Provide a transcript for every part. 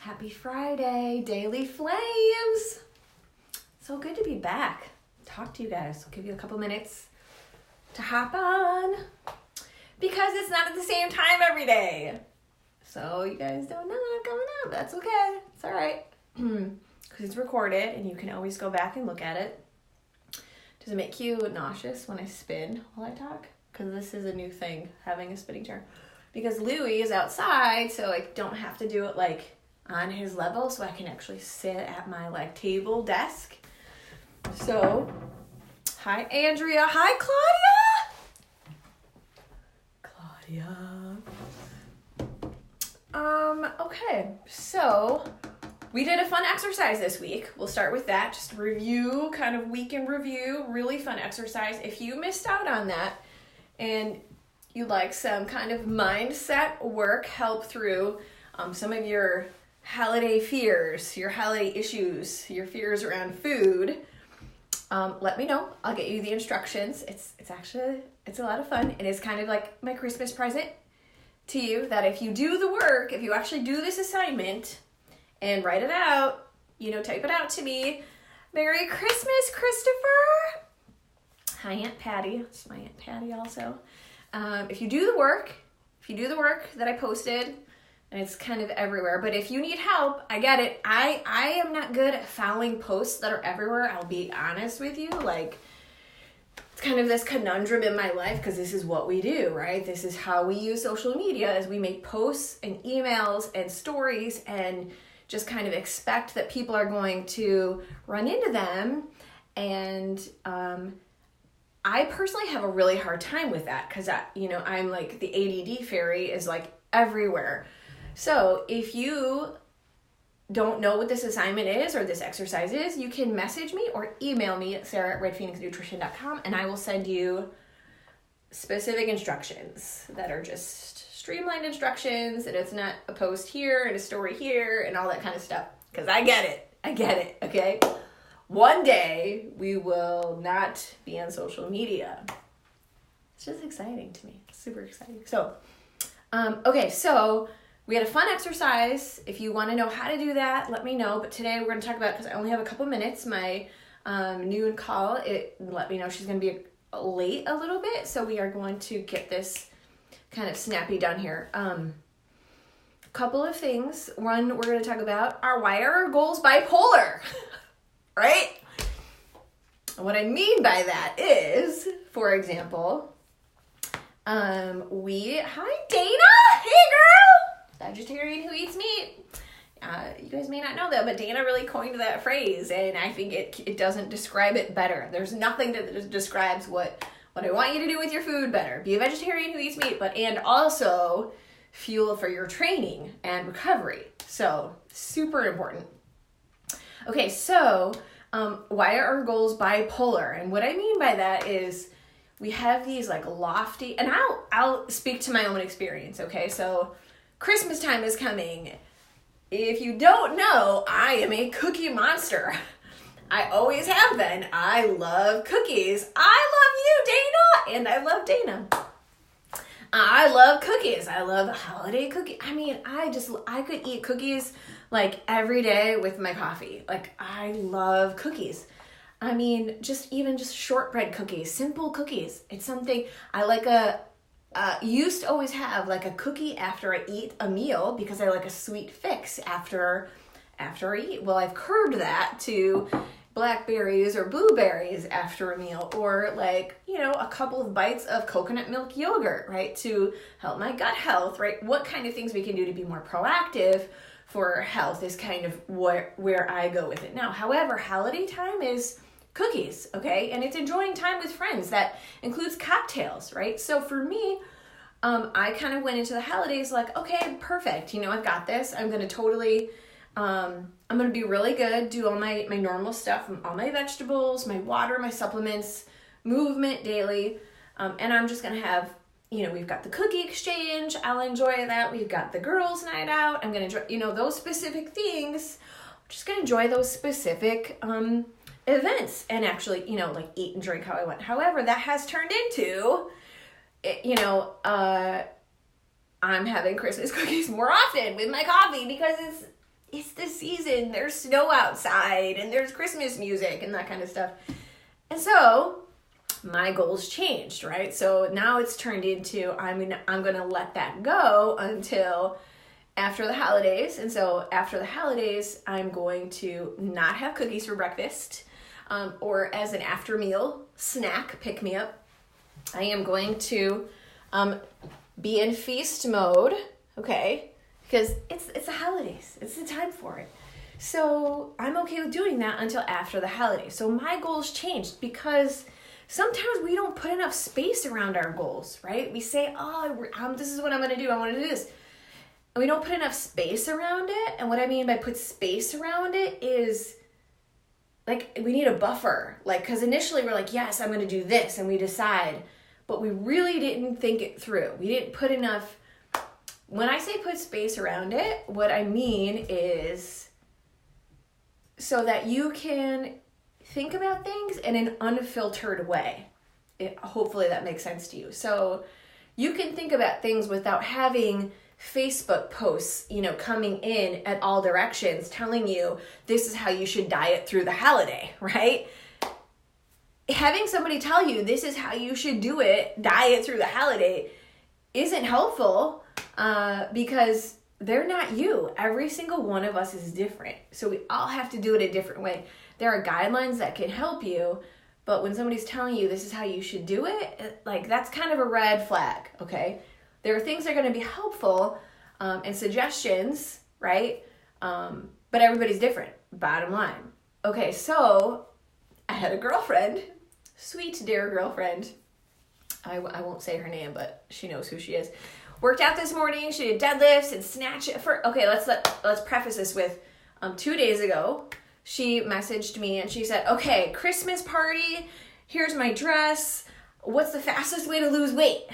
Happy Friday, Daily Flames. So good to be back. Talk to you guys. I'll give you a couple minutes to hop on because it's not at the same time every day. So you guys don't know when I'm coming up. That's okay. It's all right. Because it's recorded and you can always go back and look at it. Does it make you nauseous when I spin while I talk? Because this is a new thing, having a spinning chair. Because Louie is outside, so I don't have to do it like on his level, so I can actually sit at my like table desk. So, hi Andrea. Hi Claudia. Okay, so we did a fun exercise this week. We'll start with that. Just review, kind of week in review. Really fun exercise. If you missed out on that and you'd like some kind of mindset work, help through some of your holiday fears, your holiday issues, your fears around food, let me know. I'll get you the instructions. It's a lot of fun. It is kind of like my Christmas present to you, that if you do the work, if you actually do this assignment and write it out, type it out to me. Merry Christmas, Christopher. Hi, Aunt Patty. It's my Aunt Patty also. If you do the work that I posted, and it's kind of everywhere, but if you need help, I get it. I am not good at following posts that are everywhere. I'll be honest with you. Like, it's kind of this conundrum in my life because this is what we do, right? This is how we use social media, is we make posts and emails and stories and just kind of expect that people are going to run into them. And I personally have a really hard time with that because, I'm like the ADD fairy is like everywhere. So if you don't know what this assignment is or this exercise is, you can message me or email me at sarah@redphoenixnutrition.com and I will send you specific instructions that are just streamlined instructions, and it's not a post here and a story here and all that kind of stuff. Because I get it, okay? One day we will not be on social media. It's just exciting to me. It's super exciting. So, so we had a fun exercise. If you want to know how to do that, let me know. But today we're going to talk about, because I only have a couple minutes, my noon call. It let me know she's going to be late a little bit. So we are going to get this kind of snappy done here. Couple of things. One, we're going to talk about why are our goals bipolar? Right? What I mean by that is, for example, hi Dana, hey girl, vegetarian who eats meat. You guys may not know that, but Dana really coined that phrase, and I think it doesn't describe it better. There's nothing that describes what I want you to do with your food better. Be a vegetarian who eats meat, and also fuel for your training and recovery. So super important. Okay, so why are our goals bipolar? And what I mean by that is we have these like lofty, and I'll speak to my own experience, okay? So Christmas time is coming. If you don't know, I am a cookie monster. I always have been. I love cookies. I love you, Dana, and I love Dana. I love cookies. I love holiday cookies. I mean, I could eat cookies like every day with my coffee. Like, I love cookies. I mean, just shortbread cookies, simple cookies. It's something I like. Used to always have like a cookie after I eat a meal because I like a sweet fix after I eat. Well, I've curbed that to blackberries or blueberries after a meal, or like, a couple of bites of coconut milk yogurt, right? To help my gut health, right? What kind of things we can do to be more proactive for health is kind of where I go with it. Now, however, holiday time is cookies, okay? And it's enjoying time with friends. That includes cocktails, right? So for me, I kind of went into the holidays like, okay, perfect. I've got this. I'm going to totally, I'm going to be really good, do all my normal stuff, all my vegetables, my water, my supplements, movement daily. And I'm just going to have, we've got the cookie exchange. I'll enjoy that. We've got the girls' night out. I'm going to enjoy, those specific things. I'm just going to enjoy those specific events and actually, like eat and drink how I want. However, that has turned into, I'm having Christmas cookies more often with my coffee because it's the season. There's snow outside and there's Christmas music and that kind of stuff. And so my goals changed, right? So now it's turned into I'm going to let that go until after the holidays. And so after the holidays, I'm going to not have cookies for breakfast or as an after meal snack, pick me up. I am going to be in feast mode, okay? Because it's the holidays. It's the time for it. So I'm okay with doing that until after the holidays. So my goals changed because sometimes we don't put enough space around our goals, right? We say, this is what I'm going to do. I want to do this. And we don't put enough space around it. And what I mean by put space around it is like we need a buffer. Like, because initially we're like, yes, I'm going to do this. And we decide. But we really didn't think it through. We didn't put enough. When I say put space around it, what I mean is so that you can think about things in an unfiltered way. Hopefully that makes sense to you. So you can think about things without having Facebook posts, coming in at all directions telling you this is how you should diet through the holiday, right? Having somebody tell you this is how you should do it, diet through the holiday, isn't helpful because they're not you. Every single one of us is different. So we all have to do it a different way. There are guidelines that can help you, but when somebody's telling you this is how you should do it, like that's kind of a red flag, okay? There are things that are going to be helpful and suggestions, right? But everybody's different, bottom line. Okay, so I had a girlfriend, sweet dear girlfriend. I won't say her name, but she knows who she is. Worked out this morning. She did deadlifts and snatch. Okay, let's preface this with 2 days ago, she messaged me and she said, okay, Christmas party, here's my dress. What's the fastest way to lose weight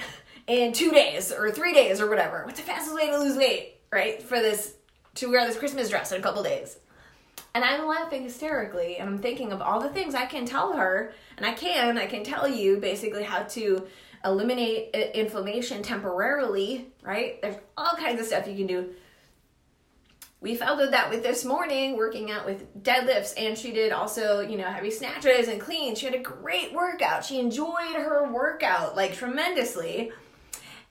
in 2 days or 3 days or whatever? What's the fastest way to lose weight, right? To wear this Christmas dress in a couple days. And I'm laughing hysterically and I'm thinking of all the things I can tell her. And I can tell you basically how to eliminate inflammation temporarily, right? There's all kinds of stuff you can do. We followed that with this morning, working out with deadlifts, and she did also, heavy snatches and cleans. She had a great workout. She enjoyed her workout, like, tremendously.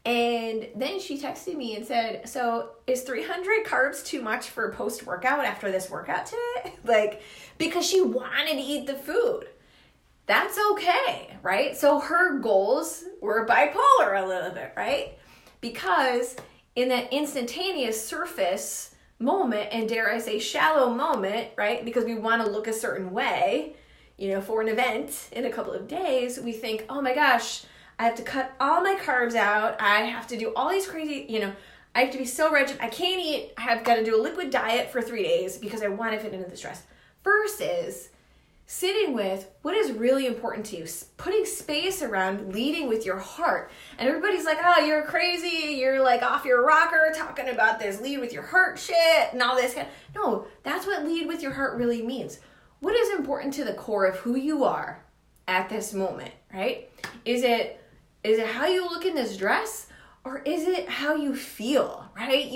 And then she texted me and said, so is 300 carbs too much for post-workout after this workout today? Because she wanted to eat the food. That's okay, right? So her goals were bipolar a little bit, right? Because in that instantaneous surface moment, and dare I say shallow moment, right? Because we want to look a certain way, for an event in a couple of days, we think, oh my gosh, I have to cut all my carbs out. I have to do all these crazy, I have to be so rigid. I can't eat. I have got to do a liquid diet for 3 days because I want to fit into this dress. Versus sitting with what is really important to you, putting space around leading with your heart. And everybody's like, oh, you're crazy. You're like off your rocker talking about this lead with your heart shit and all this. No, that's what lead with your heart really means. What is important to the core of who you are at this moment, right? Is it how you look in this dress, or is it how you feel, right?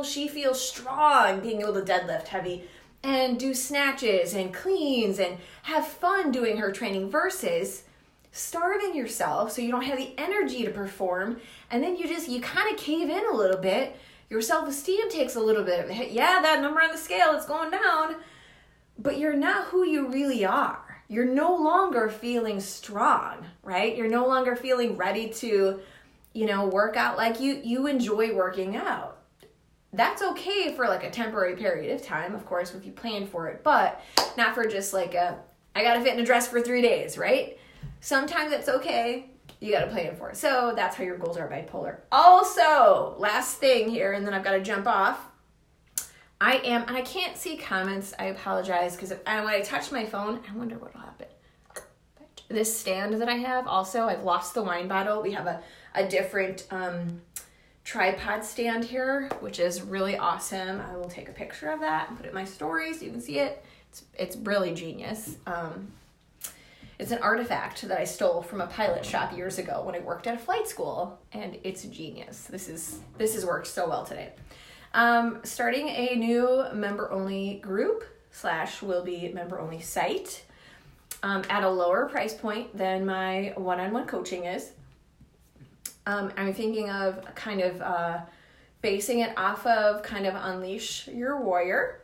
She feels strong being able to deadlift heavy and do snatches and cleans and have fun doing her training versus starving yourself so you don't have the energy to perform, and then you kind of cave in a little bit. Your self-esteem takes a little bit of a hit. Yeah, that number on the scale, it's going down, but you're not who you really are. You're no longer feeling strong, right? You're no longer feeling ready to, work out like you enjoy working out. That's okay for like a temporary period of time, of course, if you plan for it, but not for just like I gotta fit in a dress for 3 days, right? Sometimes it's okay. You gotta plan for it. So that's how your goals are bipolar. Also, last thing here, and then I've got to jump off. And I can't see comments. I apologize because when I touch my phone, I wonder what will happen. This stand that I have, also, I've lost the wine bottle. We have a different tripod stand here, which is really awesome. I will take a picture of that and put it in my story so you can see it. It's really genius. It's an artifact that I stole from a pilot shop years ago when I worked at a flight school, and it's genius. This has worked so well today. Starting a new member-only group / will be member-only site at a lower price point than my one-on-one coaching is. I'm thinking of kind of basing it off of kind of Unleash Your Warrior,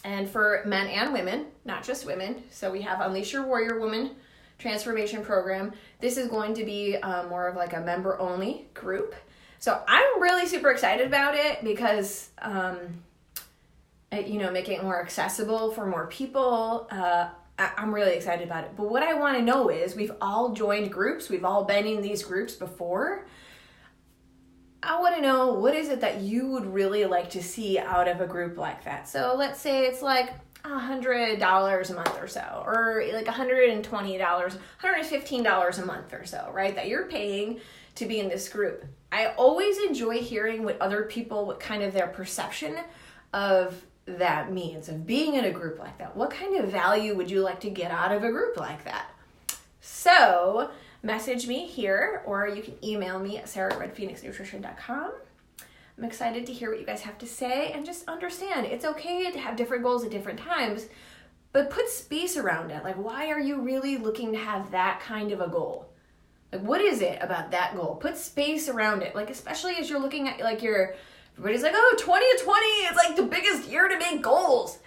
and for men and women, not just women. So we have Unleash Your Warrior Woman Transformation Program. This is going to be more of like a member-only group. So I'm really super excited about it because, making it more accessible for more people. I'm really excited about it. But what I want to know is, we've all joined groups. We've all been in these groups before. I want to know, what is it that you would really like to see out of a group like that? So let's say it's like $100 a month or so, or like $120, $115 a month or so, right? That you're paying to be in this group. I always enjoy hearing what other people, what kind of their perception of that means, of being in a group like that. What kind of value would you like to get out of a group like that? So message me here, or you can email me at sarah@redphoenixnutrition.com. I'm excited to hear what you guys have to say, and just understand it's okay to have different goals at different times, but put space around it. Like, why are you really looking to have that kind of a goal? Like, what is it about that goal? Put space around it. Like, especially as you're looking at like everybody's like, oh, 2020, it's like the biggest year to make goals.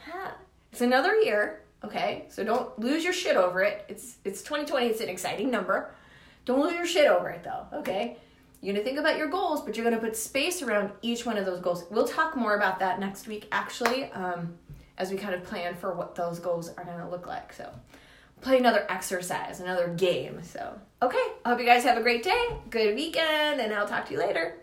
It's another year, okay? So don't lose your shit over it. It's 2020, it's an exciting number. Don't lose your shit over it though, okay? You're gonna think about your goals, but you're gonna put space around each one of those goals. We'll talk more about that next week, actually, as we kind of plan for what those goals are gonna look like. So play another exercise, another game. So, okay, I hope you guys have a great day, good weekend, and I'll talk to you later.